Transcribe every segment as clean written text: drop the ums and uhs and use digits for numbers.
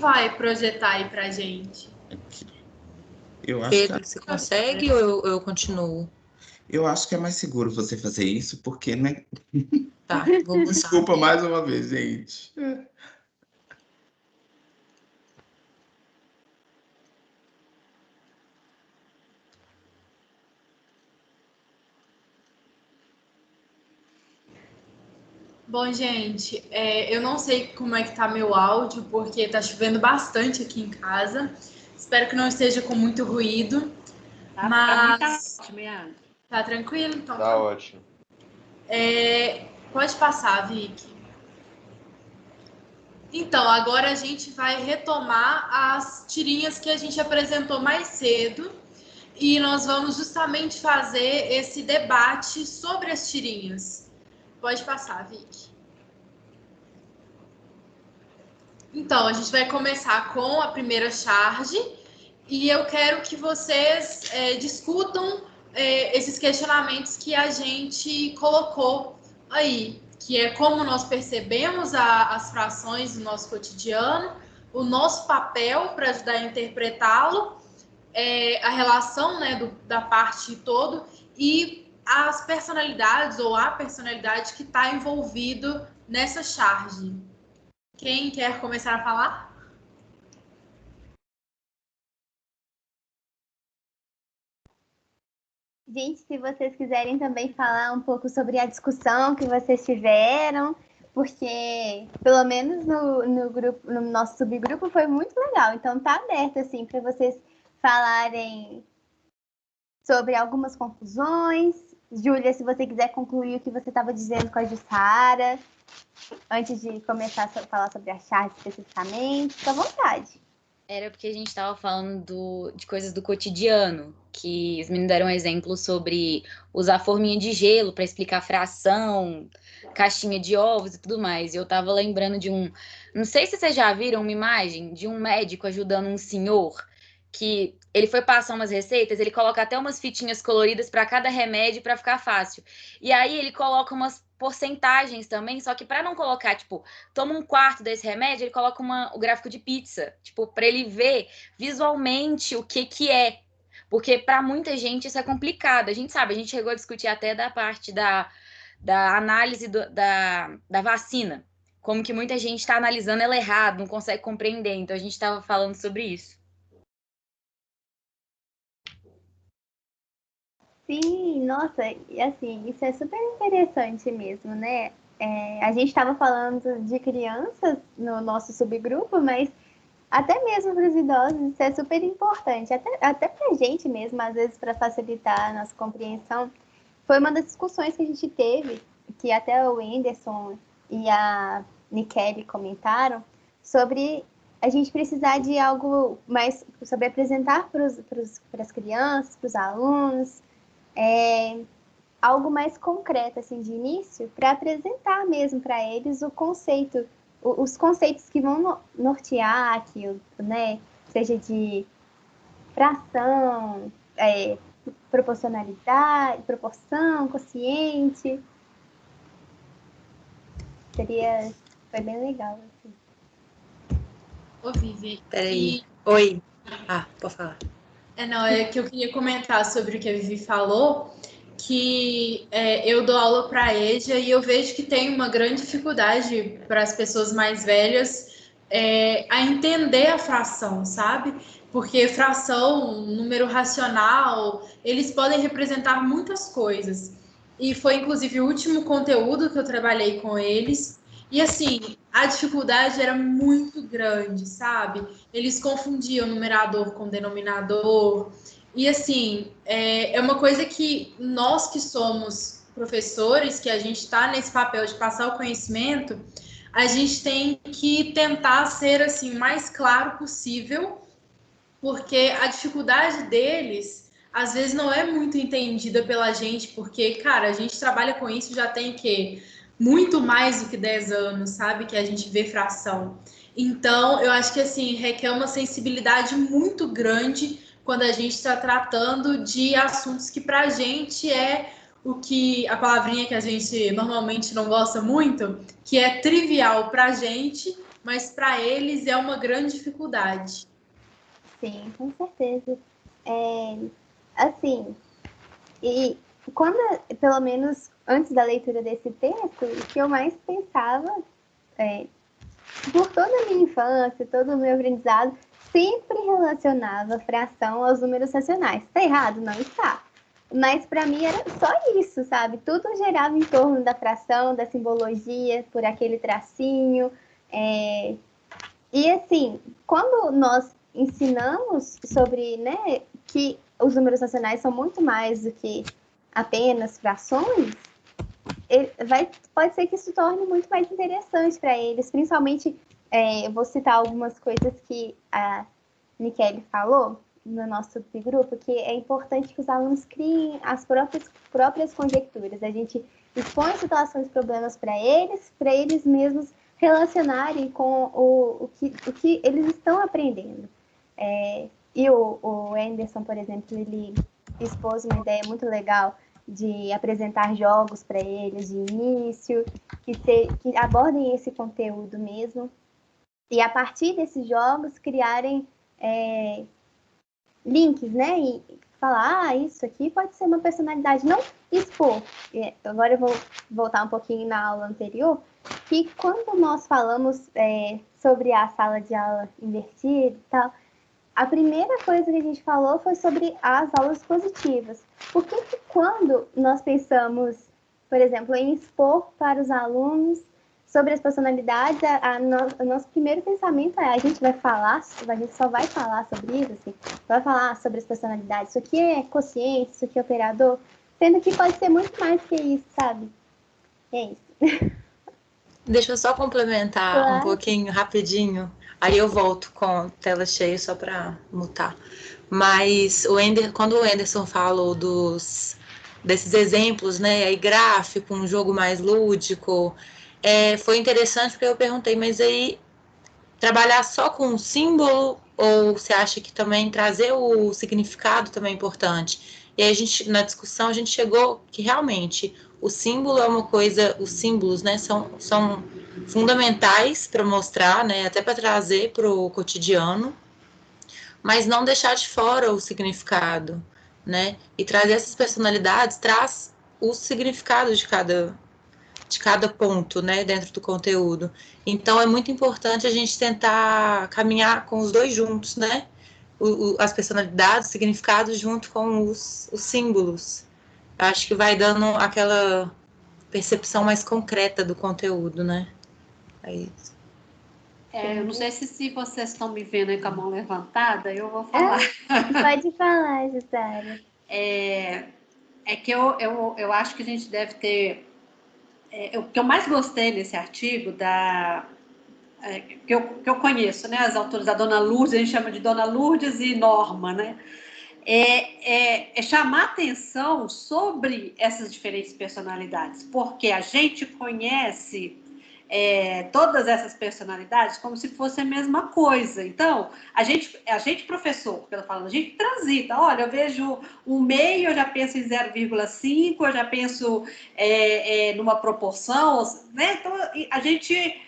vai projetar aí pra gente? Eu acho Pedro, você consegue ou eu continuo? Eu acho que é mais seguro você fazer isso, porque, né? Tá, vou usar. Desculpa mais uma vez, gente. Bom, gente, eu não sei como é que tá meu áudio, porque tá chovendo bastante aqui em casa. Espero que não esteja com muito ruído. Pra mim tá ótimo, Yara. Tá tranquilo? Então Tá ótimo. pode passar, Vicky. Então, agora a gente vai retomar as tirinhas que a gente apresentou mais cedo e nós vamos justamente fazer esse debate sobre as tirinhas. Pode passar, Vicky. Então, a gente vai começar com a primeira charge e eu quero que vocês discutam esses questionamentos que a gente colocou aí, que é como nós percebemos as frações do nosso cotidiano, o nosso papel para ajudar a interpretá-lo, a relação, né, da parte todo e as personalidades ou a personalidade que está envolvido nessa charge. Quem quer começar a falar? Gente, se vocês quiserem também falar um pouco sobre a discussão que vocês tiveram, porque pelo menos no grupo, no nosso subgrupo foi muito legal. Então tá aberto assim para vocês falarem sobre algumas conclusões. Júlia, se você quiser concluir o que você estava dizendo com a Jussara, antes de começar a falar sobre a charge especificamente, fica à vontade. Era porque a gente estava falando de coisas do cotidiano, que os meninos deram um exemplo sobre usar forminha de gelo para explicar fração, caixinha de ovos e tudo mais. E eu estava lembrando de não sei se vocês já viram uma imagem de um médico ajudando um senhor, que ele foi passar umas receitas, ele coloca até umas fitinhas coloridas para cada remédio para ficar fácil. E aí ele coloca umas porcentagens também, só que para não colocar, tipo, toma 1/4 desse remédio, ele coloca o gráfico de pizza, tipo, para ele ver visualmente o que é. Porque para muita gente isso é complicado. A gente sabe, a gente chegou a discutir até da parte da análise da vacina. Como que muita gente está analisando ela errado, não consegue compreender. Então a gente estava falando sobre isso. Sim, nossa, e assim, isso é super interessante mesmo, né? A gente estava falando de crianças no nosso subgrupo, mas até mesmo para os idosos isso é super importante, até para a gente mesmo, às vezes para facilitar a nossa compreensão. Foi uma das discussões que a gente teve, que até o Anderson e a Nikele comentaram, sobre a gente precisar de algo mais, sobre apresentar para as crianças, para os alunos, algo mais concreto, assim, de início, para apresentar mesmo para eles o conceito, os conceitos que vão nortear aquilo, né? Seja de fração, proporcionalidade, proporção, quociente. Foi bem legal, assim. Ô, Vivi. Peraí. Oi. Pode falar. É que eu queria comentar sobre o que a Vivi falou, que eu dou aula para a EJA e eu vejo que tem uma grande dificuldade para as pessoas mais velhas a entender a fração, sabe? Porque fração, número racional, eles podem representar muitas coisas. E foi, inclusive, o último conteúdo que eu trabalhei com eles. E, assim, a dificuldade era muito grande, sabe? Eles confundiam numerador com denominador. E, assim, é uma coisa que nós que somos professores, que a gente está nesse papel de passar o conhecimento, a gente tem que tentar ser, assim, o mais claro possível, porque a dificuldade deles, às vezes, não é muito entendida pela gente, porque, cara, a gente trabalha com isso já tem, muito mais do que 10 anos, sabe? Que a gente vê fração. Então, eu acho que, assim, requer uma sensibilidade muito grande quando a gente está tratando de assuntos que, para a gente, a palavrinha que a gente normalmente não gosta muito, que é trivial para a gente, mas para eles é uma grande dificuldade. Sim, com certeza. Assim, e quando, pelo menos antes da leitura desse texto, o que eu mais pensava, por toda a minha infância, todo o meu aprendizado, sempre relacionava fração aos números racionais. Está errado? Não está. Mas para mim era só isso, sabe? Tudo girava em torno da fração, da simbologia, por aquele tracinho. E assim, quando nós ensinamos sobre, né, que os números racionais são muito mais do que apenas frações, pode ser que isso torne muito mais interessante para eles, principalmente, eu vou citar algumas coisas que a Michele falou no nosso subgrupo, que é importante que os alunos criem as próprias conjecturas. A gente expõe situações, problemas para eles mesmos relacionarem com o que eles estão aprendendo. E o Anderson, por exemplo, ele expôs uma ideia muito legal de apresentar jogos para eles de início, que abordem esse conteúdo mesmo, e a partir desses jogos criarem links, né? E falar, isso aqui pode ser uma personalidade, não expor. Agora eu vou voltar um pouquinho na aula anterior, que quando nós falamos sobre a sala de aula invertida e tal, a primeira coisa que a gente falou foi sobre as aulas positivas. Por que quando nós pensamos, por exemplo, em expor para os alunos sobre as personalidades, o nosso primeiro pensamento a gente só vai falar sobre isso, assim, vai falar sobre as personalidades, isso aqui é quociente, isso aqui é operador, sendo que pode ser muito mais que isso, sabe? É isso. Deixa eu só complementar um pouquinho, rapidinho. Aí eu volto com tela cheia só para mutar. Mas quando o Anderson falou desses exemplos, né, aí gráfico, um jogo mais lúdico, foi interessante porque eu perguntei, mas aí trabalhar só com um símbolo ou você acha que também trazer o significado também é importante? E aí na discussão a gente chegou que realmente o símbolo é uma coisa, os símbolos, né, são fundamentais para mostrar, né, até para trazer para o cotidiano, mas não deixar de fora o significado, né? E trazer essas personalidades traz o significado de cada ponto, né, dentro do conteúdo. Então é muito importante a gente tentar caminhar com os dois juntos, né? As personalidades, o significado junto com os símbolos. Acho que vai dando aquela percepção mais concreta do conteúdo, né? É isso. Eu não sei se vocês estão me vendo aí com a mão levantada, eu vou falar. Pode falar, Jussara. É que eu acho que a gente deve ter... o que eu mais gostei nesse artigo, que eu conheço, né? As autoras da Dona Lourdes, a gente chama de Dona Lourdes e Norma, né? É chamar atenção sobre essas diferentes personalidades, porque a gente conhece todas essas personalidades como se fosse a mesma coisa. Então, a gente professor, pelo falando, a gente transita. Olha, eu vejo um meio, eu já penso em 0,5, eu já penso numa proporção, né? Então, a gente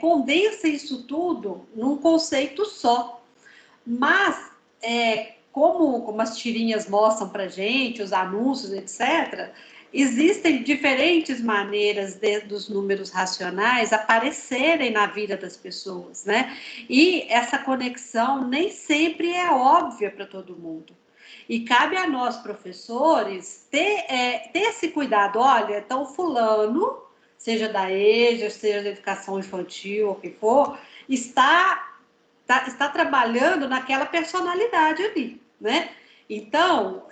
condensa isso tudo num conceito só. Mas, como as tirinhas mostram para gente, os anúncios, etc., existem diferentes maneiras dos números racionais aparecerem na vida das pessoas, né? E essa conexão nem sempre é óbvia para todo mundo. E cabe a nós, professores, ter esse cuidado. Olha, então fulano, seja da EJA, seja da educação infantil, ou o que for, está trabalhando naquela personalidade ali, né? Então,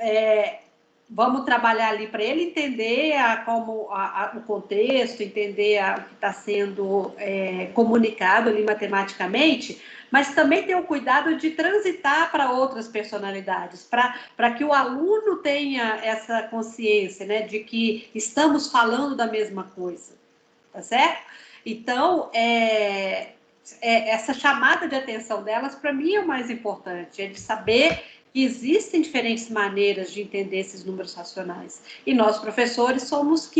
vamos trabalhar ali para ele entender o contexto, entender o que está sendo comunicado ali matematicamente, mas também ter o cuidado de transitar para outras personalidades, para que o aluno tenha essa consciência, né, de que estamos falando da mesma coisa, tá certo? Então, essa chamada de atenção delas, para mim, é o mais importante, é de saber que existem diferentes maneiras de entender esses números racionais. E nós, professores, somos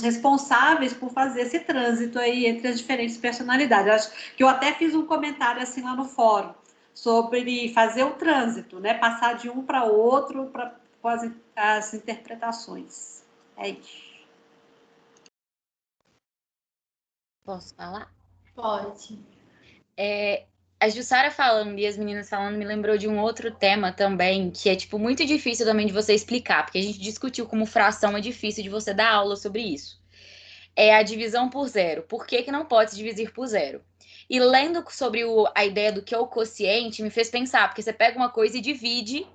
responsáveis por fazer esse trânsito aí entre as diferentes personalidades. Acho que eu até fiz um comentário assim lá no fórum, sobre fazer o trânsito, né? Passar de um para o outro com as interpretações. É isso. Posso falar? Pode. A Jussara falando e as meninas falando me lembrou de um outro tema também, que é, tipo, muito difícil também de você explicar, porque a gente discutiu como fração é difícil de você dar aula sobre isso. É a divisão por zero. Por que que não pode se dividir por zero? E lendo sobre a ideia do que é o quociente, me fez pensar, porque você pega uma coisa e divide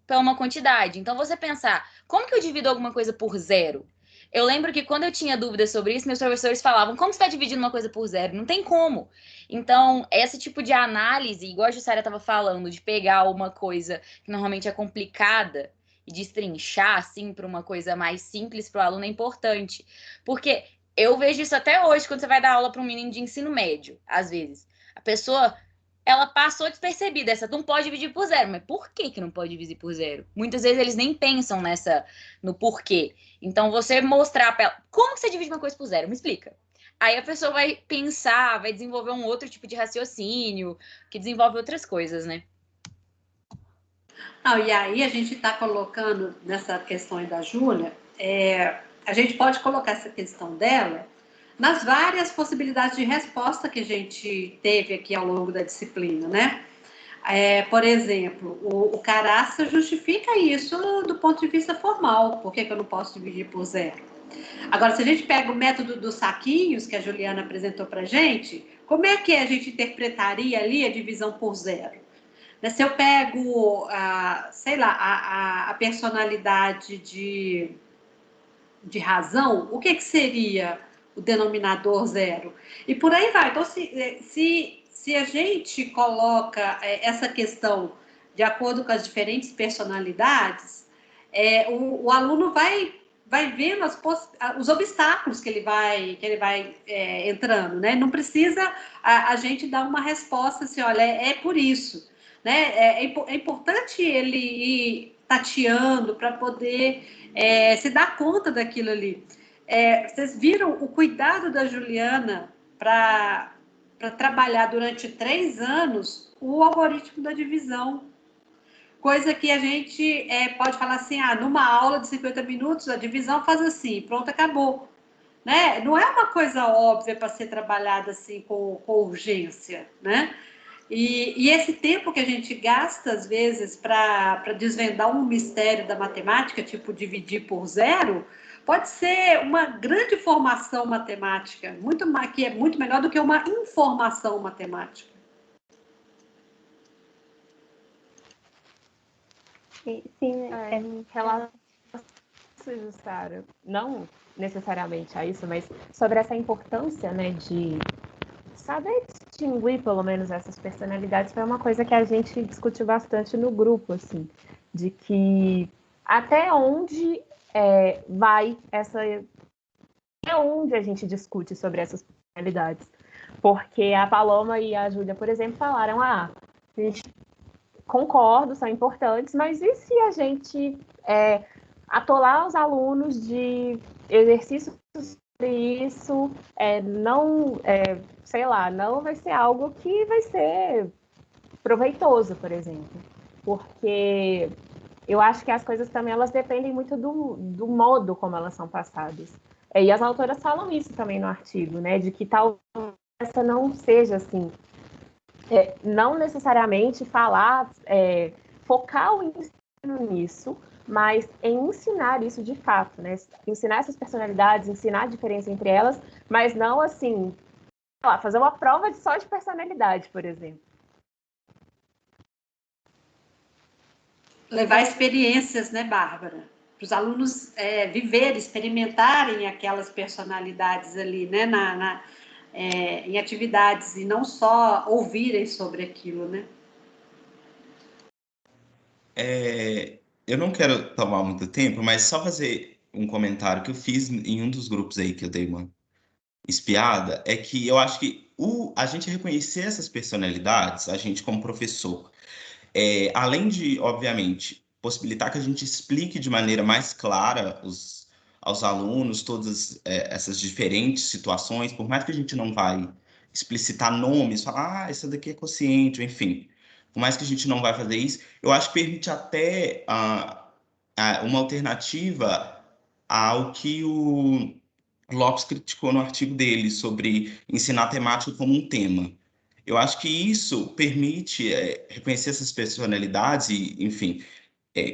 para uma quantidade. Então, você pensar, como que eu divido alguma coisa por zero? Eu lembro que quando eu tinha dúvidas sobre isso, meus professores falavam, como você está dividindo uma coisa por zero? Não tem como. Então, esse tipo de análise, igual a Jussara estava falando, de pegar uma coisa que normalmente é complicada e destrinchar, assim, para uma coisa mais simples para o aluno é importante. Porque eu vejo isso até hoje, quando você vai dar aula para um menino de ensino médio, às vezes. A pessoa, ela passou despercebida, essa não pode dividir por zero. Mas por que que não pode dividir por zero? Muitas vezes eles nem pensam no porquê. Então, você mostrar para ela, como que você divide uma coisa por zero? Me explica. Aí a pessoa vai pensar, vai desenvolver um outro tipo de raciocínio, que desenvolve outras coisas, né? Não, e aí a gente está colocando nessa questão aí da Júlia, a gente pode colocar essa questão dela nas várias possibilidades de resposta que a gente teve aqui ao longo da disciplina, né? Por exemplo, o Caraça justifica isso do ponto de vista formal. Por que eu não posso dividir por zero? Agora, se a gente pega o método dos saquinhos que a Juliana apresentou para a gente, como é que a gente interpretaria ali a divisão por zero? Se eu pego, sei lá, a personalidade de razão, o que seria o denominador zero? E por aí vai. Então, se a gente coloca essa questão de acordo com as diferentes personalidades, o aluno vai vendo os obstáculos que ele vai entrando, né? Não precisa a gente dar uma resposta assim, olha, é por isso, né? É importante ele ir tateando para poder se dar conta daquilo ali. Vocês viram o cuidado da Juliana para trabalhar durante 3 anos o algoritmo da divisão. Coisa que a gente pode falar assim, numa aula de 50 minutos, a divisão faz assim, pronto, acabou. Né? Não é uma coisa óbvia para ser trabalhada assim com urgência, né? E esse tempo que a gente gasta, às vezes, para desvendar um mistério da matemática, tipo dividir por zero, pode ser uma grande formação matemática, que é muito melhor do que uma informação matemática. Sim, em relação a isso, Sara, não necessariamente a isso, mas sobre essa importância, né, de saber distinguir, pelo menos, essas personalidades, foi uma coisa que a gente discutiu bastante no grupo, assim, de que até onde vai essa... Até onde a gente discute sobre essas personalidades. Porque a Paloma e a Júlia, por exemplo, falaram, a gente concordo, são importantes, mas e se a gente atolar os alunos de exercícios sobre isso, sei lá, não vai ser algo que vai ser proveitoso, por exemplo, porque eu acho que as coisas também elas dependem muito do modo como elas são passadas. E as autoras falam isso também no artigo, né, de que talvez essa não seja assim, não necessariamente focar o ensino nisso, mas em ensinar isso de fato, né? Ensinar essas personalidades, ensinar a diferença entre elas, mas não assim, sei lá, fazer uma prova só de personalidade, por exemplo. Levar experiências, né, Bárbara? Para os alunos viverem, experimentarem aquelas personalidades ali, né, em atividades, e não só ouvirem sobre aquilo, né? Eu não quero tomar muito tempo, mas só fazer um comentário que eu fiz em um dos grupos aí que eu dei uma espiada, é que eu acho que a gente reconhecer essas personalidades, a gente como professor, Além de, obviamente, possibilitar que a gente explique de maneira mais clara aos alunos todas essas diferentes situações, por mais que a gente não vai explicitar nomes, falar, essa daqui é quociente, enfim, por mais que a gente não vai fazer isso, eu acho que permite até uma alternativa ao que o Lopes criticou no artigo dele sobre ensinar temática como um tema. Eu acho que isso permite reconhecer essas personalidades e, enfim,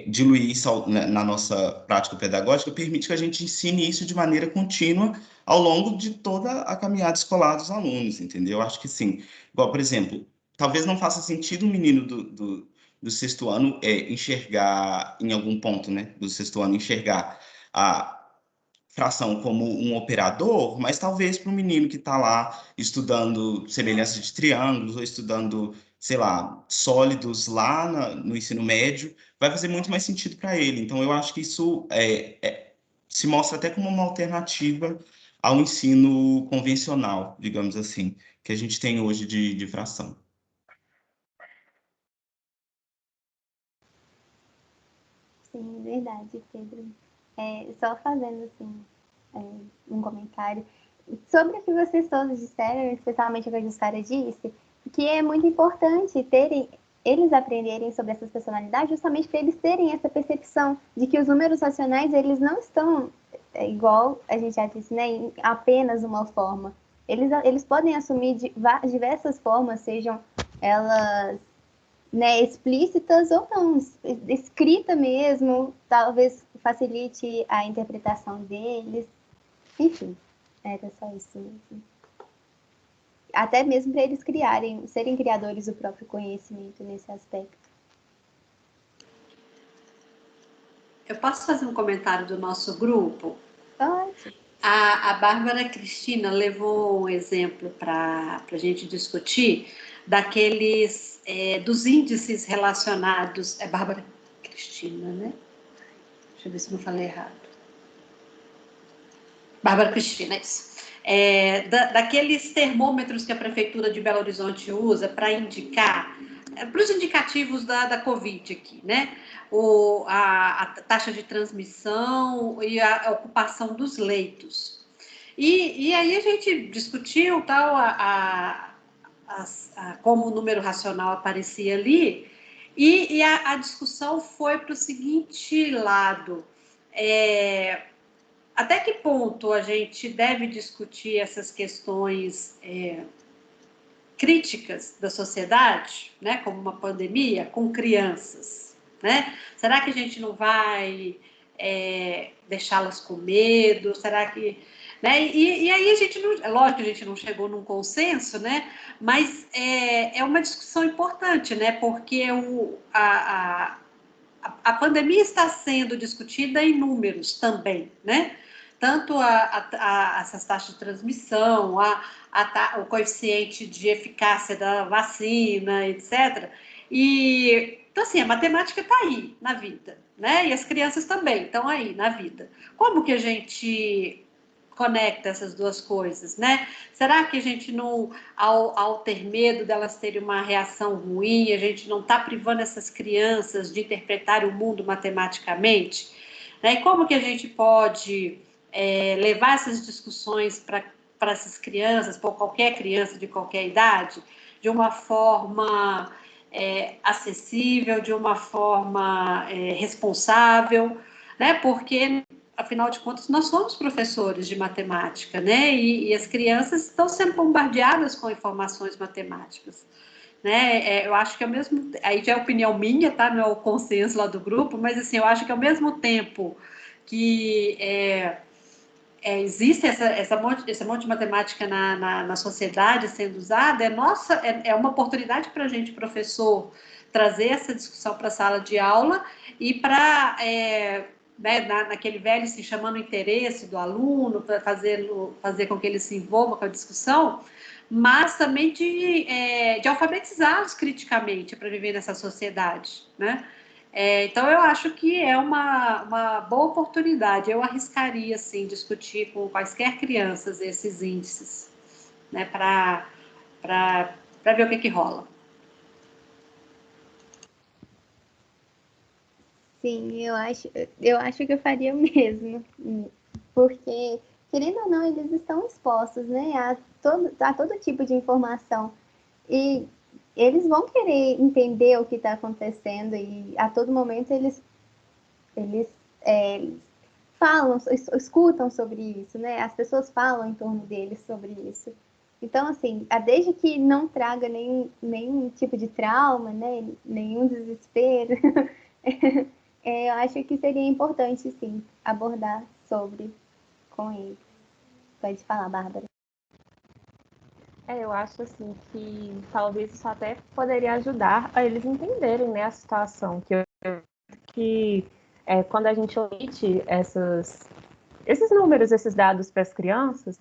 diluir isso na nossa prática pedagógica, permite que a gente ensine isso de maneira contínua ao longo de toda a caminhada escolar dos alunos, entendeu? Eu acho que sim. Igual, por exemplo, talvez não faça sentido um menino do sexto ano enxergar, em algum ponto, né, do sexto ano, enxergar a fração como um operador, mas talvez para um menino que está lá estudando semelhança de triângulos ou estudando, sei lá, sólidos lá no ensino médio, vai fazer muito mais sentido para ele. Então, eu acho que isso se mostra até como uma alternativa ao ensino convencional, digamos assim, que a gente tem hoje de fração. Sim, verdade, Pedro. Só fazendo assim, um comentário sobre o que vocês todos disseram, especialmente o que a Jussara disse, que é muito importante eles aprenderem sobre essas personalidades, justamente para eles terem essa percepção de que os números racionais, eles não estão, igual a gente já disse, né, em apenas uma forma. Eles podem assumir diversas formas, sejam elas, né, explícitas ou não, escrita mesmo, talvez facilite a interpretação deles. Enfim, era só isso mesmo. Até mesmo para eles serem criadores do próprio conhecimento nesse aspecto. Eu posso fazer um comentário do nosso grupo? Pode. A Bárbara Cristina levou um exemplo para a gente discutir daqueles dos índices relacionados. É Bárbara Cristina, né? Deixa eu ver se não falei errado. Bárbara Cristina, isso. Daqueles termômetros que a Prefeitura de Belo Horizonte usa para indicar, para os indicativos da Covid aqui, né? A taxa de transmissão e a ocupação dos leitos. E aí a gente discutiu tal, como o número racional aparecia ali, e a discussão foi para o seguinte lado. Até que ponto a gente deve discutir essas questões críticas da sociedade, né, como uma pandemia, com crianças, né? Será que a gente não vai deixá-las com medo? Será que... Né? E aí a gente não... É lógico que a gente não chegou num consenso, né? Mas é uma discussão importante, né? Porque a pandemia está sendo discutida em números também, né? Tanto essas taxas de transmissão, o coeficiente de eficácia da vacina, etc. Então, assim, a matemática está aí na vida, né? E as crianças também estão aí na vida. Como que a gente conecta essas duas coisas, né? Será que a gente não, ao ter medo delas terem uma reação ruim, a gente não está privando essas crianças de interpretar o mundo matematicamente? Né? E como que a gente pode levar essas discussões para essas crianças, para qualquer criança de qualquer idade, de uma forma acessível, de uma forma responsável, né? Porque afinal de contas, nós somos professores de matemática, né? E as crianças estão sendo bombardeadas com informações matemáticas, né? Eu acho que ao mesmo... Aí já é opinião minha, tá? Não é o consenso lá do grupo, mas assim, eu acho que ao mesmo tempo que existe esse monte de matemática na sociedade sendo usada, é uma oportunidade para a gente, professor, trazer essa discussão para a sala de aula e para... Né, naquele velho se chamando o interesse do aluno, para fazer com que ele se envolva com a discussão, mas também de alfabetizá-los criticamente para viver nessa sociedade, né? Então, eu acho que é uma boa oportunidade. Eu arriscaria, assim, discutir com quaisquer crianças esses índices, né, para ver o que rola. Sim, eu acho que eu faria o mesmo. Porque, querendo ou não, eles estão expostos, né, a todo tipo de informação. E eles vão querer entender o que está acontecendo e a todo momento eles falam, escutam sobre isso, né? As pessoas falam em torno deles sobre isso. Então, assim, desde que não traga nenhum tipo de trauma, né? Nenhum desespero, eu acho que seria importante, sim, abordar com eles. Pode falar, Bárbara. Eu acho assim que talvez isso até poderia ajudar a eles entenderem, né, a situação. Quando a gente omite esses números, esses dados para as crianças,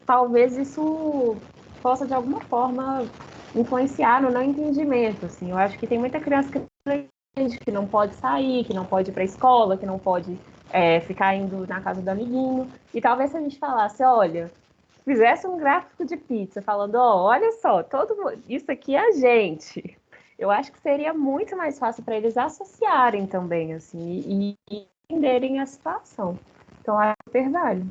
talvez isso possa de alguma forma influenciar no não entendimento. Assim. Eu acho que tem muita criança que não entende, que não pode sair, que não pode ir para a escola, que não pode ficar indo na casa do amiguinho. E talvez se a gente falasse, olha, fizesse um gráfico de pizza falando, olha só, isso aqui é a gente. Eu acho que seria muito mais fácil para eles associarem também, assim, e entenderem a situação. Então, é super válido.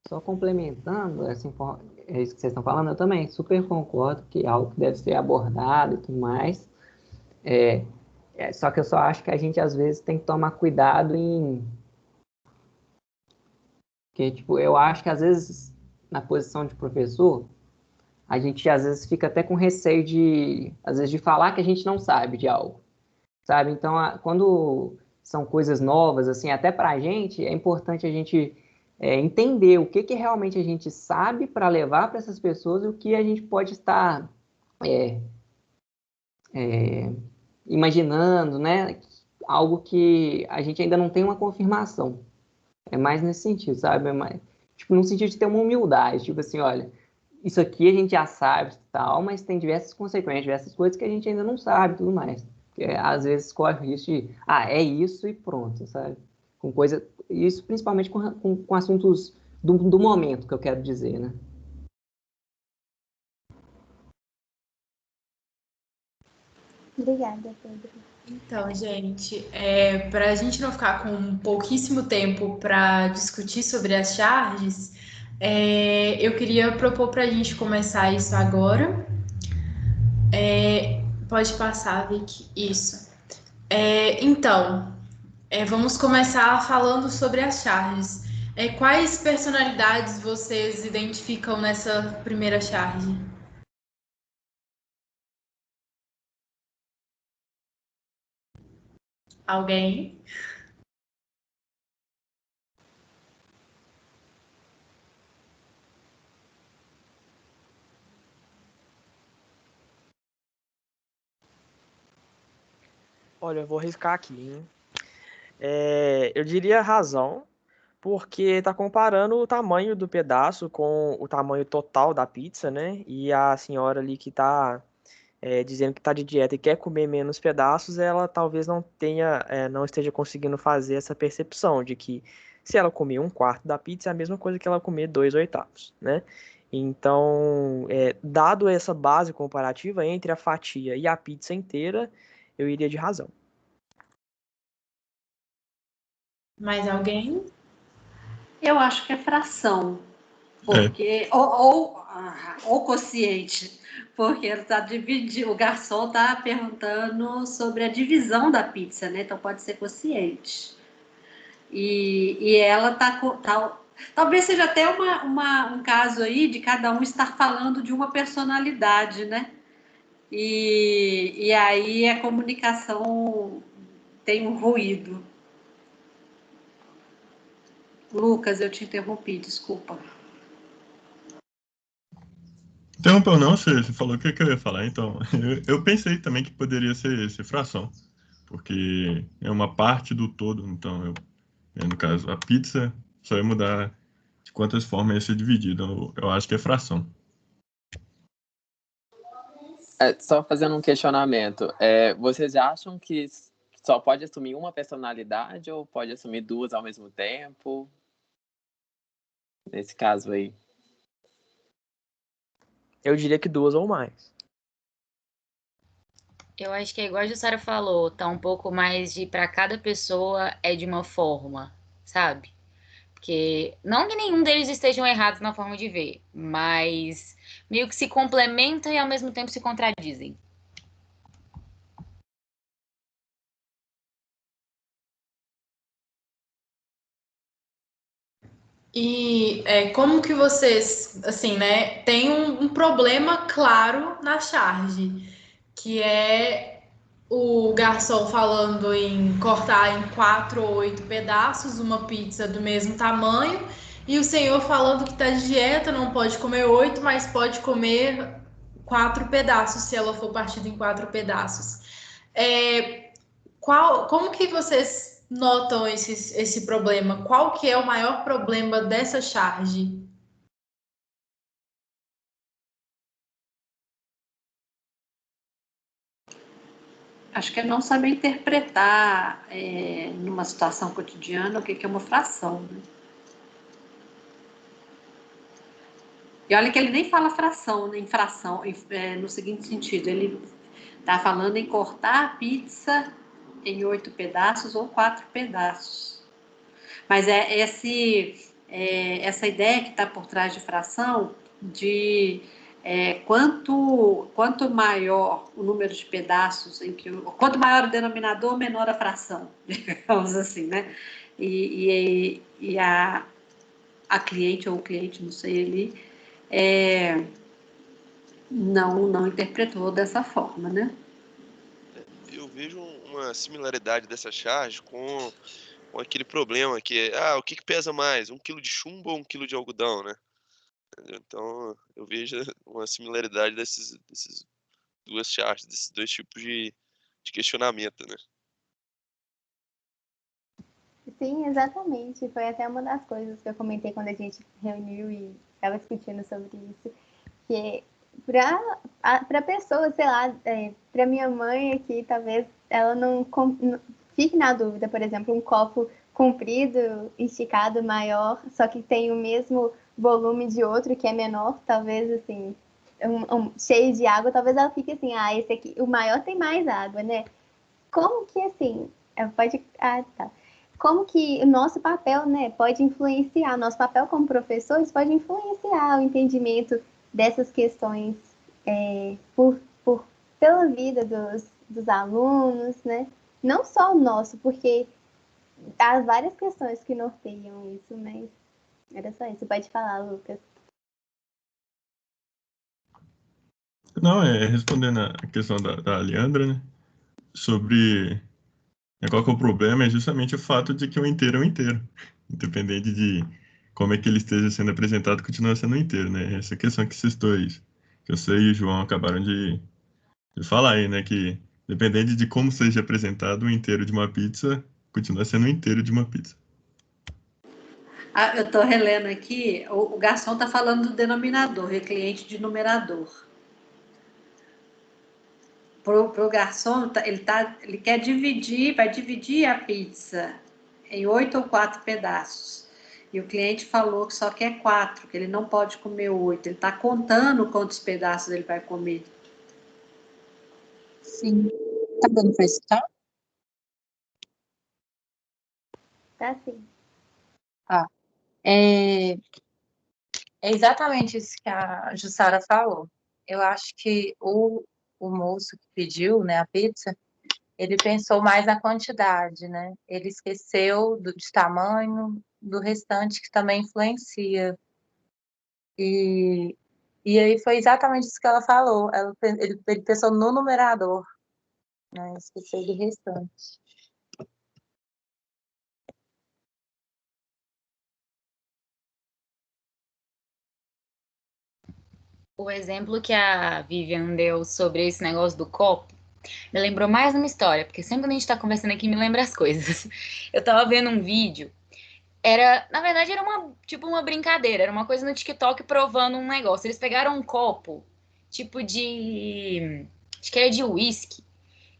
Só complementando é isso que vocês estão falando, eu também super concordo que é algo que deve ser abordado e tudo mais. Só que eu só acho que a gente, às vezes, tem que tomar cuidado Porque, tipo, eu acho que, às vezes, na posição de professor, a gente, às vezes, fica até com receio às vezes, de falar que a gente não sabe de algo, sabe? Então, quando são coisas novas, assim, até para a gente, é importante a gente entender o que realmente a gente sabe para levar para essas pessoas e o que a gente pode estar imaginando, né? Algo que a gente ainda não tem uma confirmação. É mais nesse sentido, sabe? É mais, tipo, no sentido de ter uma humildade, tipo assim, olha, isso aqui a gente já sabe e tal, mas tem diversas consequências, diversas coisas que a gente ainda não sabe e tudo mais. Porque, às vezes corre isso de, é isso e pronto, sabe? Com coisa, isso principalmente com assuntos do momento, que eu quero dizer, né? Obrigada, Pedro. Então, gente, para a gente não ficar com pouquíssimo tempo para discutir sobre as charges, eu queria propor para a gente começar isso agora. Pode passar, Vicky. Isso. Então, vamos começar falando sobre as charges. Quais personalidades vocês identificam nessa primeira charge? Alguém? Olha, eu vou arriscar aqui, hein? Eu diria razão, porque está comparando o tamanho do pedaço com o tamanho total da pizza, né? E a senhora ali que está dizendo que está de dieta e quer comer menos pedaços, ela talvez não esteja conseguindo fazer essa percepção de que se ela comer 1/4 da pizza é a mesma coisa que ela comer 2/8, né? Então, dado essa base comparativa entre a fatia e a pizza inteira, eu iria de razão. Mais alguém? Eu acho que é fração, porque ou quociente, porque ele tá dividindo, o garçom está perguntando sobre a divisão da pizza, né? Então pode ser quociente. E ela talvez seja até um caso aí de cada um estar falando de uma personalidade, né? E aí a comunicação tem um ruído. Lucas, eu te interrompi, desculpa. Interrompeu não, você falou o que eu ia falar, então. Eu pensei também que poderia ser fração, porque é uma parte do todo, então, no caso, a pizza só ia mudar de quantas formas ia ser dividida, eu acho que é fração. Só fazendo um questionamento, vocês acham que só pode assumir uma personalidade ou pode assumir duas ao mesmo tempo? Nesse caso aí. Eu diria que duas ou mais. Eu acho que é igual a Jussara falou, tá um pouco mais de para cada pessoa é de uma forma, sabe? Porque não que nenhum deles estejam errados na forma de ver, mas meio que se complementam e ao mesmo tempo se contradizem. E como que vocês, assim, né, tem um problema claro na charge, que é o garçom falando em cortar em 4 ou 8 pedaços uma pizza do mesmo tamanho, e o senhor falando que tá de dieta, não pode comer 8, mas pode comer 4 pedaços, se ela for partida em 4 pedaços. Como que vocês notam esse problema? Qual que é o maior problema dessa charge? Acho que é não saber interpretar numa situação cotidiana o que é uma fração, né? E olha que ele nem fala fração, nem fração, no seguinte sentido, ele está falando em cortar a pizza em 8 pedaços ou 4 pedaços. Mas essa ideia que está por trás de fração, de quanto maior o número de pedaços, quanto maior o denominador, menor a fração, digamos assim, né? E a cliente ou o cliente, não sei ali, não interpretou dessa forma, né? Eu vejo uma similaridade dessa charge com aquele problema que o que pesa mais, 1 quilo de chumbo ou 1 quilo de algodão, né? Então, eu vejo uma similaridade desses duas charges, desses dois tipos de questionamento, né? Sim, exatamente. Foi até uma das coisas que eu comentei quando a gente reuniu e estava discutindo sobre isso. Que para pessoa, sei lá, para minha mãe aqui, talvez ela não fique na dúvida, por exemplo, um copo comprido, esticado, maior, só que tem o mesmo volume de outro que é menor, talvez assim, cheio de água, talvez ela fique assim, esse aqui, o maior tem mais água, né? Como que assim, tá. Como que o nosso papel, né, pode influenciar, nosso papel como professores pode influenciar o entendimento dessas questões pela vida dos alunos, né? Não só o nosso, porque há várias questões que norteiam isso, mas era só isso. Pode falar, Lucas. Não, respondendo a questão da Leandra, né? Sobre qual que é o problema, é justamente o fato de que o inteiro é um inteiro. Independente de como é que ele esteja sendo apresentado, continua sendo um inteiro, né? Essa questão que vocês dois, que eu sei e o João acabaram de falar aí, né? Que dependente de como seja apresentado o inteiro de uma pizza, continua sendo o inteiro de uma pizza. Eu estou relendo aqui, o garçom está falando do denominador, e o cliente de numerador. Pro garçom, ele quer vai dividir a pizza em 8 ou 4 pedaços. E o cliente falou que só quer 4, que ele não pode comer 8. Ele está contando quantos pedaços ele vai comer. Sim. Tá dando para escutar? Tá sim. É exatamente isso que a Jussara falou. Eu acho que o moço que pediu, né, a pizza, ele pensou mais na quantidade, né? Ele esqueceu de tamanho, do restante que também influencia. E aí foi exatamente isso que ela falou. Ele pensou no numerador, né? Esqueceu do restante. O exemplo que a Vivian deu sobre esse negócio do copo me lembrou mais uma história, porque sempre quando a gente tá conversando aqui me lembra as coisas. Eu tava vendo um vídeo, na verdade era uma brincadeira, era uma coisa no TikTok provando um negócio. Eles pegaram um copo, tipo acho que era de uísque,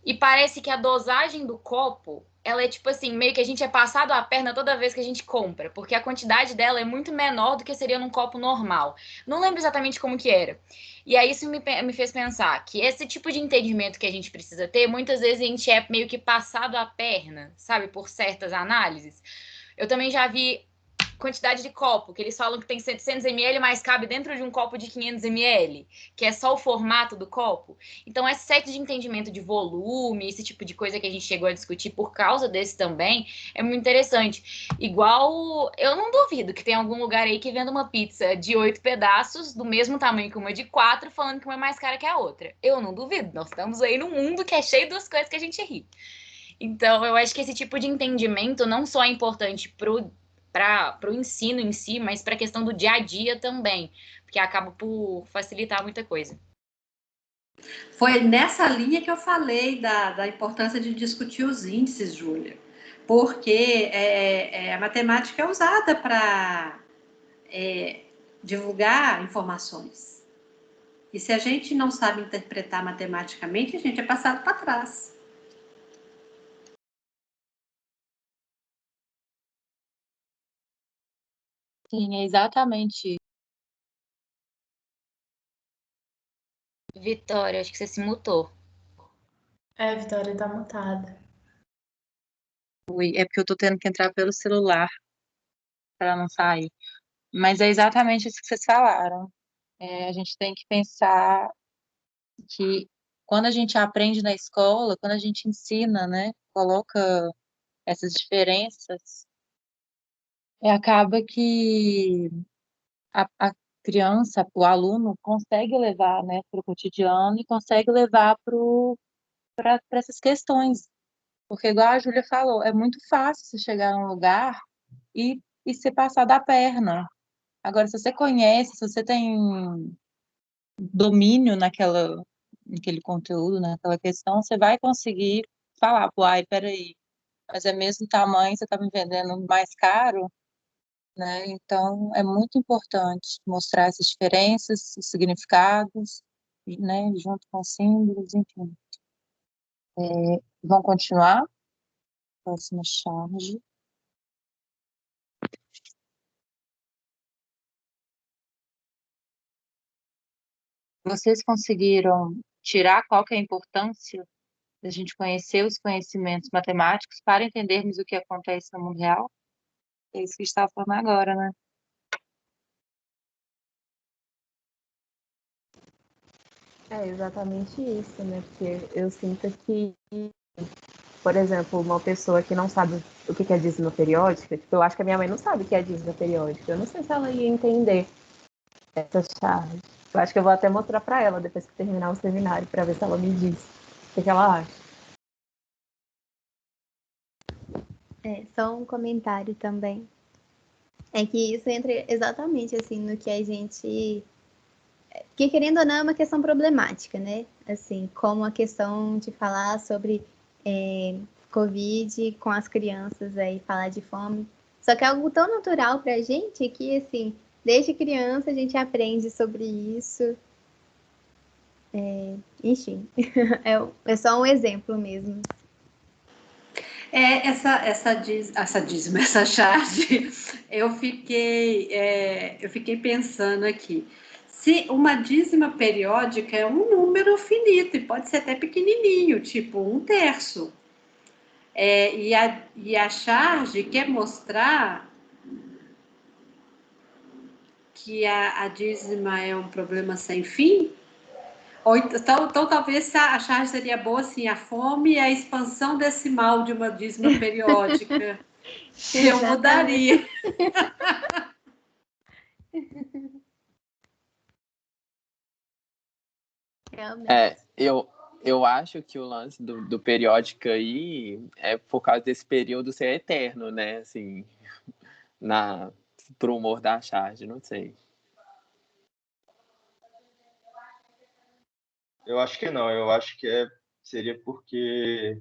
E parece que a dosagem do copo, ela é tipo assim, meio que a gente é passado a perna toda vez que a gente compra, porque a quantidade dela é muito menor do que seria num copo normal. Não lembro exatamente como que era. E aí isso me fez pensar que esse tipo de entendimento que a gente precisa ter, muitas vezes a gente é meio que passado a perna, sabe, por certas análises. Eu também já vi quantidade de copo, que eles falam que tem 700 ml, mas cabe dentro de um copo de 500 ml, que é só o formato do copo. Então, esse set de entendimento de volume, esse tipo de coisa que a gente chegou a discutir por causa desse também, é muito interessante. Igual, eu não duvido que tem algum lugar aí que venda uma pizza de 8 pedaços, do mesmo tamanho que uma de 4, falando que uma é mais cara que a outra. Eu não duvido, nós estamos aí num mundo que é cheio das coisas que a gente ri. Então, eu acho que esse tipo de entendimento não só é importante para o ensino em si, mas para a questão do dia a dia também, porque acaba por facilitar muita coisa. Foi nessa linha que eu falei da importância de discutir os índices, Júlia, porque a matemática é usada para divulgar informações. E se a gente não sabe interpretar matematicamente, a gente é passado para trás. Sim, é exatamente. Vitória, acho que você se mutou. Vitória tá mutada. Oi, é porque eu tô tendo que entrar pelo celular para não sair. Mas é exatamente isso que vocês falaram. A gente tem que pensar que quando a gente aprende na escola, quando a gente ensina, né, coloca essas diferenças, acaba que a criança, o aluno, consegue levar, né, para o cotidiano e consegue levar para essas questões. Porque, igual a Júlia falou, é muito fácil você chegar num lugar e ser passar da perna. Agora, se você conhece, se você tem domínio naquele conteúdo, naquela questão, você vai conseguir falar, pô, ai, peraí, mas é mesmo tamanho, você está me vendendo mais caro, né? Então, é muito importante mostrar essas diferenças, os significados, né, junto com símbolos, enfim. Vão continuar? Próxima charge. Vocês conseguiram tirar qual que é a importância da gente conhecer os conhecimentos matemáticos para entendermos o que acontece no mundo real? É isso que a gente está falando agora, né? É exatamente isso, né? Porque eu sinto que, por exemplo, uma pessoa que não sabe o que é dízima periódica, tipo, eu acho que a minha mãe não sabe o que é dízima periódica. Eu não sei se ela ia entender essa chave. Eu acho que eu vou até mostrar para ela depois que terminar o seminário, para ver se ela me diz o que ela acha. Só um comentário também. É que isso entra exatamente assim no que a gente... Que, querendo ou não, é uma questão problemática, né? Assim, como a questão de falar sobre Covid com as crianças aí, falar de fome. Só que é algo tão natural pra gente que, assim, desde criança a gente aprende sobre isso. Enfim, é só um exemplo mesmo. Essa charge, eu fiquei pensando aqui. Se uma dízima periódica é um número finito, e pode ser até pequenininho, tipo 1/3. E a charge quer mostrar que a dízima é um problema sem fim? Ou então talvez a charge seria boa assim, a fome e a expansão decimal de uma dízima periódica. Eu mudaria. Realmente. Eu acho que o lance do periódico aí é por causa desse período ser eterno, né? Assim, pro humor da charge, não sei. Eu acho que não, eu acho que seria porque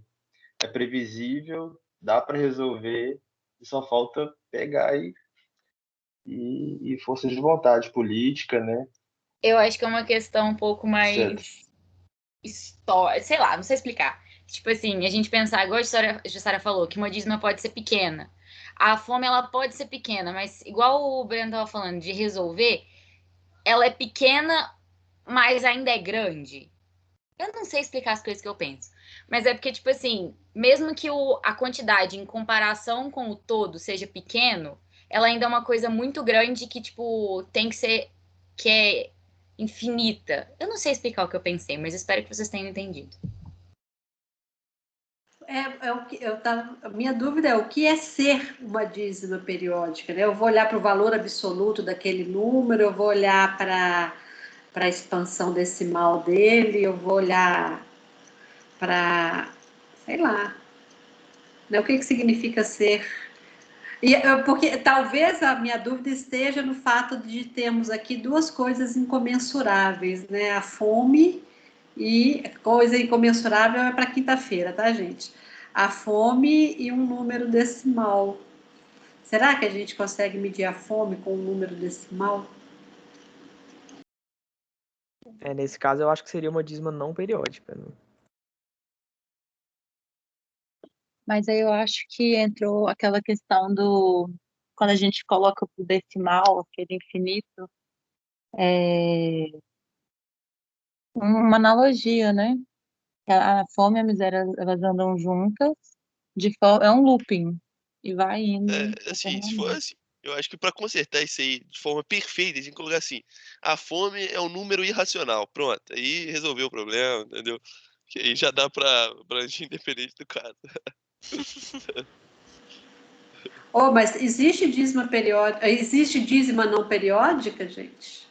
é previsível, dá para resolver, e só falta pegar e força de vontade política, né? Eu acho que é uma questão um pouco mais história, sei lá, não sei explicar. Tipo assim, a gente pensar, igual a Jussara falou, que uma dízima pode ser pequena. A fome, ela pode ser pequena, mas igual o Breno tava falando de resolver, ela é pequena, mas ainda é grande. Eu não sei explicar as coisas que eu penso. Mas é porque, tipo assim, mesmo que a quantidade em comparação com o todo seja pequeno, ela ainda é uma coisa muito grande que, tipo, tem que ser, que é infinita. Eu não sei explicar o que eu pensei, mas espero que vocês tenham entendido. A minha dúvida é o que é ser uma dízima periódica, né? Eu vou olhar para o valor absoluto daquele número, eu vou olhar para a expansão decimal dele, eu vou olhar para, sei lá, né? O que significa ser. Porque talvez a minha dúvida esteja no fato de termos aqui duas coisas incomensuráveis, né? A fome e coisa incomensurável é para quinta-feira, tá, gente? A fome e um número decimal. Será que a gente consegue medir a fome com um número decimal? Nesse caso, eu acho que seria uma dízima não periódica, né? Mas aí eu acho que entrou aquela questão do... Quando a gente coloca o decimal, aquele infinito, é uma analogia, né? A fome e a miséria, elas andam juntas, é um looping, e vai indo Assim, se for eternamente. assim, eu acho que para consertar isso aí de forma perfeita, a gente colocar assim: a fome é um número irracional. Pronto, aí resolveu o problema, entendeu? Que aí já dá para abranger independente do caso. Mas existe dízima periódica, existe dízima não periódica, gente?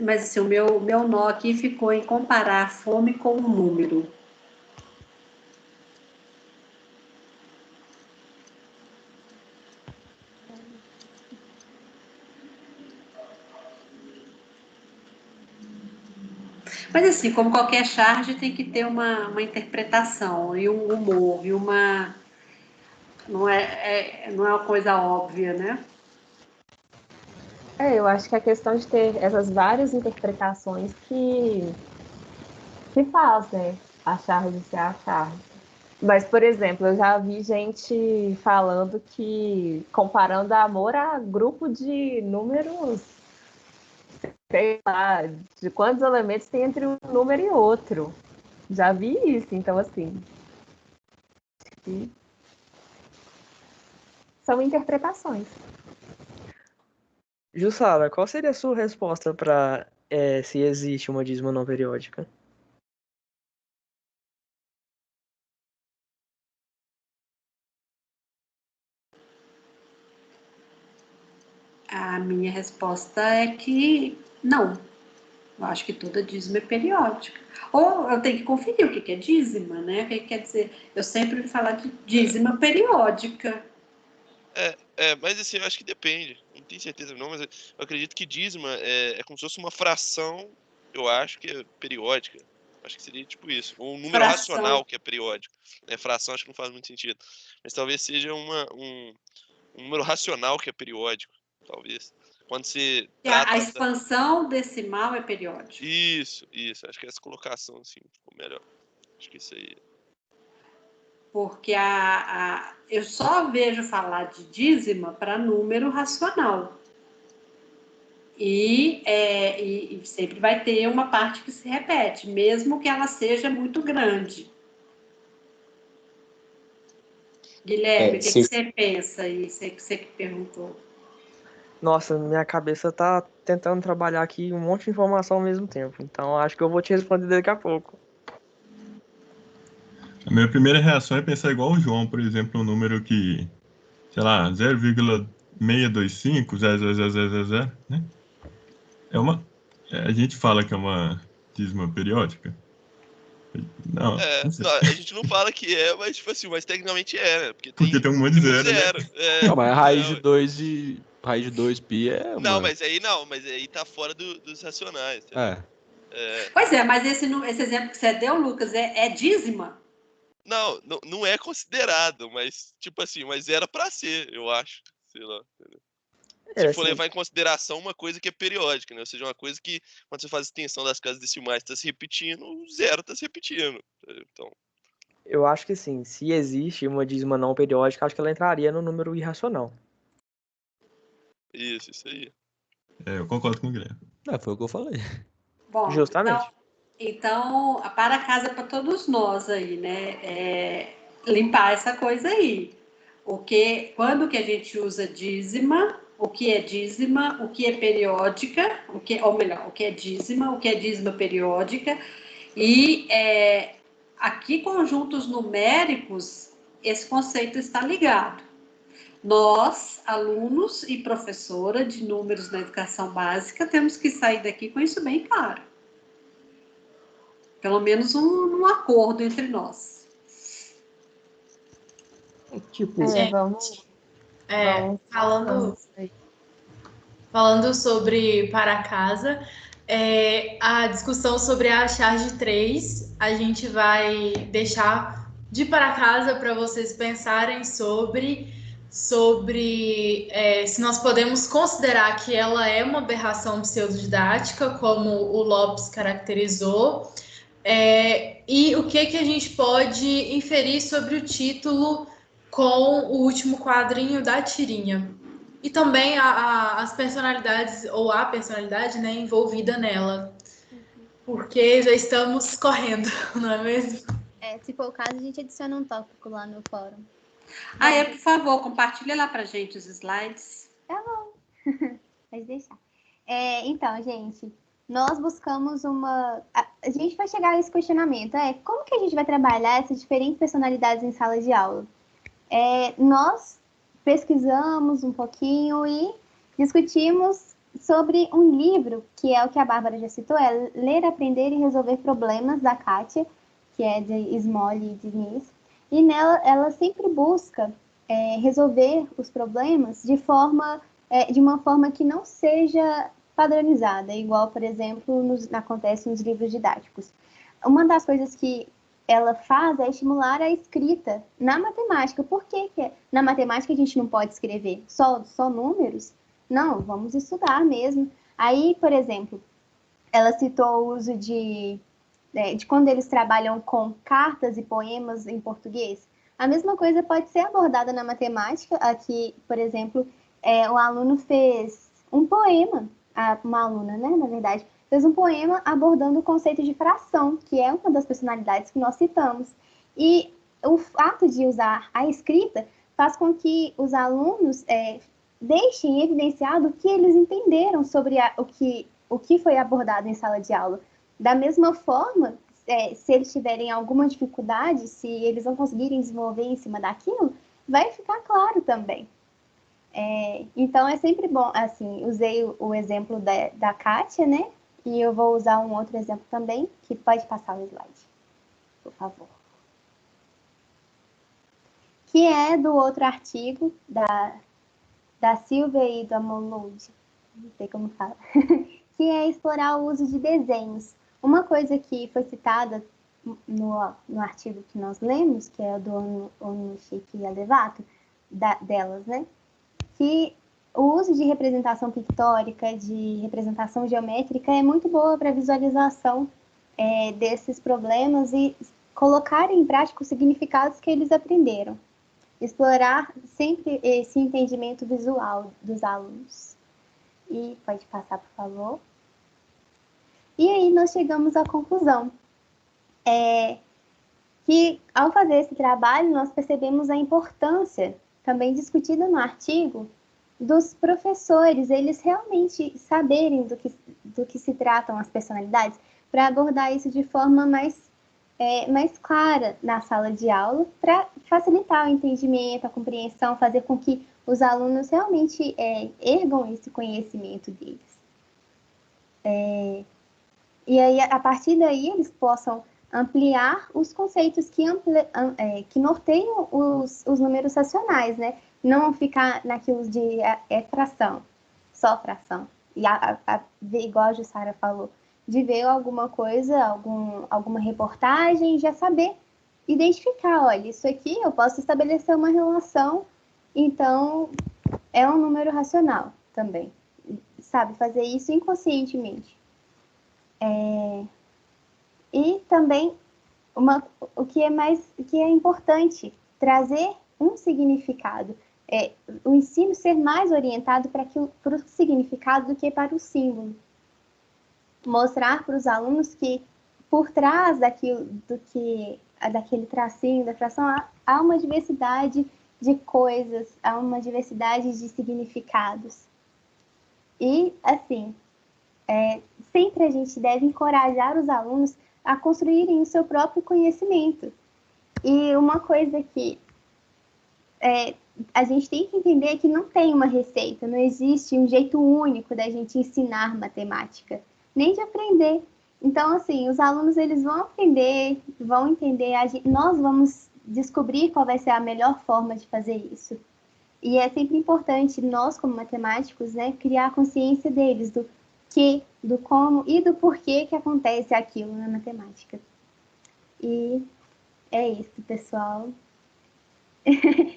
Mas assim, o meu nó aqui ficou em comparar a fome com um número. Mas assim, como qualquer charge, tem que ter uma interpretação e um humor e uma... Não é uma coisa óbvia, né? Eu acho que a questão de ter essas várias interpretações que faz, né, a charge ser a charge. Mas, por exemplo, eu já vi gente falando que, comparando amor a grupo de números, sei lá, de quantos elementos tem entre um número e outro. Já vi isso, então, assim, são interpretações. Jussara, qual seria a sua resposta para se existe uma dízima não periódica? A minha resposta é que não. Eu acho que toda dízima é periódica. Ou eu tenho que conferir o que é dízima, né? O que quer dizer? Eu sempre ouvi falar de dízima periódica. Mas assim, eu acho que depende. Não tenho certeza não, mas eu acredito que dízima é como se fosse uma fração, eu acho que é periódica. Acho que seria tipo isso. Ou um número racional que é periódico. Fração acho que não faz muito sentido. Mas talvez seja um número racional que é periódico. Talvez. Quando se trata A expansão decimal é periódica. Isso. Acho que essa colocação assim ficou melhor. Acho que isso aí. Porque eu só vejo falar de dízima para número racional. E sempre vai ter uma parte que se repete, mesmo que ela seja muito grande. Guilherme, o que você pensa aí? Você que perguntou. Nossa, minha cabeça tá tentando trabalhar aqui um monte de informação ao mesmo tempo. Então, acho que eu vou te responder daqui a pouco. A minha primeira reação é pensar igual o João, por exemplo, um número que, sei lá, 0,625, 00000, né? A gente fala que é uma dízima periódica? Não sei. A gente não fala que é, mas tipo assim, mas tecnicamente é, né? Porque tem um monte de zero, né? Não, mas a raiz de 2π é uma... Não, mas aí tá fora dos racionais. Entendeu? Pois é, mas esse exemplo que você deu, Lucas, é dízima? Não é considerado, mas, tipo assim, mas era pra ser, eu acho. Sei lá. Se for assim, levar em consideração uma coisa que é periódica, né? Ou seja, uma coisa que, quando você faz extensão das casas decimais, está se repetindo, o zero está se repetindo. Então, eu acho que sim, se existe uma dízima não periódica, acho que ela entraria no número irracional. isso aí. Eu concordo com o Guilherme. Foi o que eu falei. Bom, Justamente. Então, para casa para todos nós aí, né? Limpar essa coisa aí. Quando que a gente usa dízima, o que é dízima, o que é periódica, ou melhor, o que é dízima periódica, e aqui conjuntos numéricos, esse conceito está ligado. Nós, alunos e professora de números na educação básica, temos que sair daqui com isso bem claro. Pelo menos um acordo entre nós. Vamos. Falando sobre para casa, a discussão sobre a charge 3, a gente vai deixar de para casa para vocês pensarem sobre se nós podemos considerar que ela é uma aberração pseudodidática, como o Lopes caracterizou, e o que a gente pode inferir sobre o título com o último quadrinho da tirinha. E também as personalidades, ou a personalidade, né, envolvida nela. Porque já estamos correndo, não é mesmo? Se for o caso, a gente adiciona um tópico lá no fórum. Por favor, compartilha lá pra gente os slides. Tá bom. Pode deixar. Então, gente, nós buscamos a gente vai chegar a esse questionamento. Como que a gente vai trabalhar essas diferentes personalidades em sala de aula? Nós pesquisamos um pouquinho e discutimos sobre um livro, que é o que a Bárbara já citou, Ler, Aprender e Resolver Problemas, da Kátia, que é de Smolly e Diniz. E nela, ela sempre busca resolver os problemas de uma forma que não seja padronizada, igual, por exemplo, acontece nos livros didáticos. Uma das coisas que ela faz é estimular a escrita na matemática. Por que na matemática a gente não pode escrever só números? Não, vamos estudar mesmo. Aí, por exemplo, ela citou o uso de quando eles trabalham com cartas e poemas em português. A mesma coisa pode ser abordada na matemática. Aqui, por exemplo, o aluno fez um poema, uma aluna, né, na verdade, fez um poema abordando o conceito de fração, que é uma das personalidades que nós citamos. E o fato de usar a escrita faz com que os alunos deixem evidenciado o que eles entenderam sobre o que foi abordado em sala de aula. Da mesma forma, se eles tiverem alguma dificuldade, se eles não conseguirem desenvolver em cima daquilo, vai ficar claro também. Então, é sempre bom, assim, usei o exemplo da Kátia, né? E eu vou usar um outro exemplo também, que pode passar o slide, por favor. Que é do outro artigo, da Silvia e do Amolud, não sei como fala, que é explorar o uso de desenhos. Uma coisa que foi citada no artigo que nós lemos, que é do Onushiki e Adevato, delas, né? Que o uso de representação pictórica, de representação geométrica é muito boa para a visualização desses problemas e colocar em prática os significados que eles aprenderam. Explorar sempre esse entendimento visual dos alunos. E pode passar, por favor. E aí nós chegamos à conclusão. Que ao fazer esse trabalho, nós percebemos a importância, também discutida no artigo, dos professores, eles realmente saberem do que se tratam as personalidades, para abordar isso de forma mais clara na sala de aula, para facilitar o entendimento, a compreensão, fazer com que os alunos realmente ergam esse conhecimento deles. E aí, a partir daí, eles possam ampliar os conceitos que norteiam os números racionais, né? Não ficar naquilo de fração, só fração. E igual a Jussara falou, de ver alguma coisa, alguma reportagem e já saber identificar, olha, isso aqui eu posso estabelecer uma relação, então é um número racional também, sabe? Fazer isso inconscientemente. E também o que é importante, trazer um significado. O ensino ser mais orientado para o significado do que para o símbolo. Mostrar para os alunos que por trás daquele tracinho da fração há uma diversidade de coisas, há uma diversidade de significados. E, assim, sempre a gente deve encorajar os alunos a construírem o seu próprio conhecimento. E uma coisa que a gente tem que entender é que não tem uma receita, não existe um jeito único da gente ensinar matemática, nem de aprender. Então, assim, os alunos eles vão aprender, vão entender, nós vamos descobrir qual vai ser a melhor forma de fazer isso. E é sempre importante nós, como matemáticos, né, criar a consciência deles do que, do como e do porquê que acontece aquilo na matemática. E é isso, pessoal.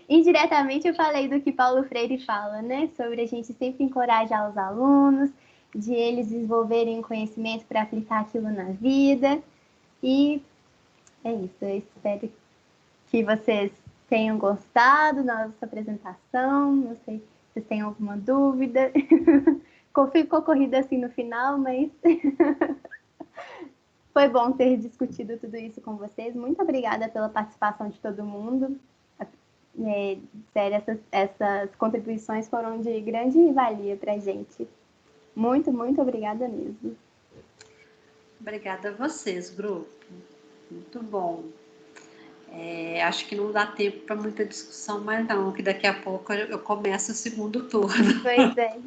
Indiretamente eu falei do que Paulo Freire fala, né? Sobre a gente sempre encorajar os alunos, de eles desenvolverem conhecimento para aplicar aquilo na vida. E é isso, eu espero que vocês tenham gostado da nossa apresentação. Não sei se vocês têm alguma dúvida. Ficou corrida assim no final, mas foi bom ter discutido tudo isso com vocês. Muito obrigada pela participação de todo mundo. Sério, essas contribuições foram de grande valia para a gente. Muito, muito obrigada mesmo. Obrigada a vocês, grupo. Muito bom. Acho que não dá tempo para muita discussão mais não, que daqui a pouco eu começo o segundo turno. Pois é.